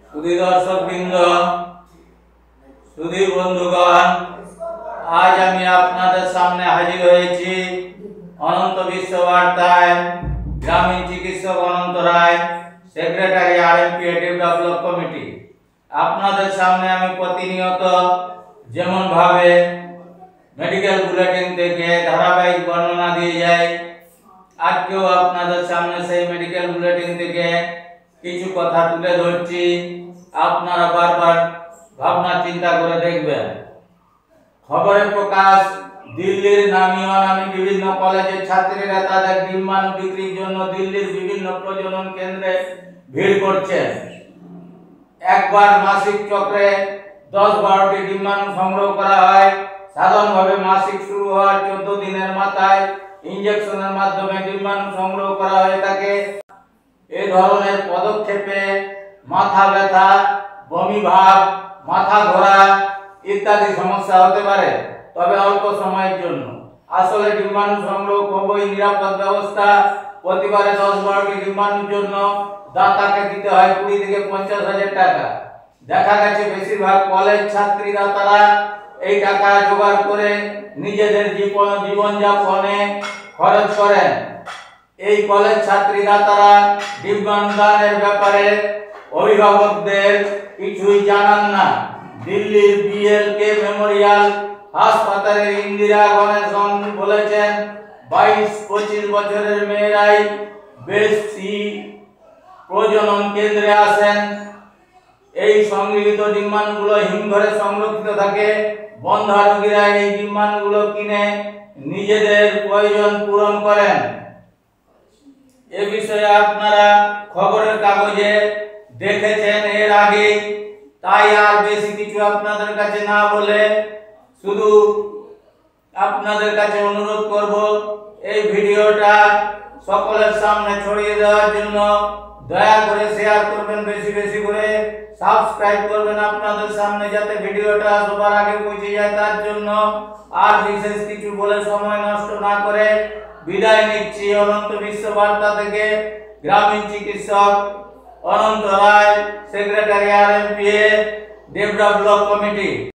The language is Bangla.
সুধী দর্শকবৃন্দ, সুধী বন্ধুগণ, আজ আমি আপনাদের সামনে হাজির হয়েছি অনন্ত বিশ্ব বার্তায়। গ্রামীণ চিকিৎসক অনন্ত রায়, সেক্রেটারি আরএমপিএ ডেভেলপমেন্ট কমিটি। আপনাদের সামনে আমি প্রতিনিয়ত যেমন ভাবে মেডিকেল বুলেটিন থেকে ধারাবাহিক বর্ণনা দিয়ে যাই, আজকেও আপনাদের সামনে সেই মেডিকেল বুলেটিন থেকে কিছু কথা তুলে ধরছি। আপনারা বারবার ভাবনা চিন্তা করে দেখবেন। খবরে প্রকাশ, দিল্লির নামী অনামী বিভিন্ন কলেজের ছাত্রীরা তাদের ডিম্বাণু বিক্রির জন্য দিল্লির বিভিন্ন প্রজনন কেন্দ্রে ভিড় করছেন। একবার মাসিক চক্রে 10-12টি ডিম্বাণু সংগ্রহ করা হয়। সাধারণভাবে মাসিক শুরু হওয়ার 14 দিনের মাথায় ইনজেকশনের মাধ্যমে ডিম্বাণু সংগ্রহ করা হয়ে থাকে। এই ধরনের পদক্ষেপে মাথা ব্যথা, বমি ভাব, মাথা ঘোরা ইত্যাদি সমস্যা হতে পারে, তবে অল্প সময়ের জন্য। আসলে ডিম্বাণু সংগ্রহ খুবই নিরাপদ ব্যবস্থা। প্রতিবারে 10-12টি ডিম্বাণুর জন্য দাতাকে দিতে হয় 20 থেকে 50,000 টাকা। দেখা গেছে বেশিরভাগ কলেজ ছাত্রীরা তারা এই টাকা জোগাড় করে নিজেদের জীবনযাপনে খরচ করেন। এই কলেজ ছাত্রীরা তারা ডিম্বাণু দানের ব্যাপারে অভিভাবকদের কিছুই জানান না। দিল্লির বিএলকে মেমোরিয়াল হাসপাতালের ইন্দিরা গণেশন বলেছেন, 22-25 বছরের মেয়েরাই বেশি প্রজনন কেন্দ্রে আসেন। এই সংগৃহীত ডিম্বাণুগুলো হিমঘরে সংরক্ষিত থাকে। বন্ধ্যা রোগীরা এই ডিম্বাণুগুলো কিনে নিজেদের প্রয়োজন পূরণ করেন। এ বিষয়ে আপনারা খবরের কাগজে দেখেছেন এর আগে, তাই আর বেশি কিছু আপনাদের কাছে না বলে শুধু আপনাদের কাছে অনুরোধ করব, এই ভিডিওটা সকলের সামনে ছড়িয়ে দেওয়ার জন্য দয়া করে শেয়ার করবেন, বেশি বেশি করে সাবস্ক্রাইব করবেন আপনাদের সামনে, যাতে ভিডিওটা সবার আগে পৌঁছে যায়। তার জন্য আর বিশেষ কিছু বলে সময় নষ্ট না করে বিদায় নিচ্ছি। অনন্ত বিশ্ব বার্তা থেকে গ্রামীণ চিকিৎসক অনন্ত রায়, সেক্রেটারি আরএমপিএ ডেভেলপমেন্ট কমিটি।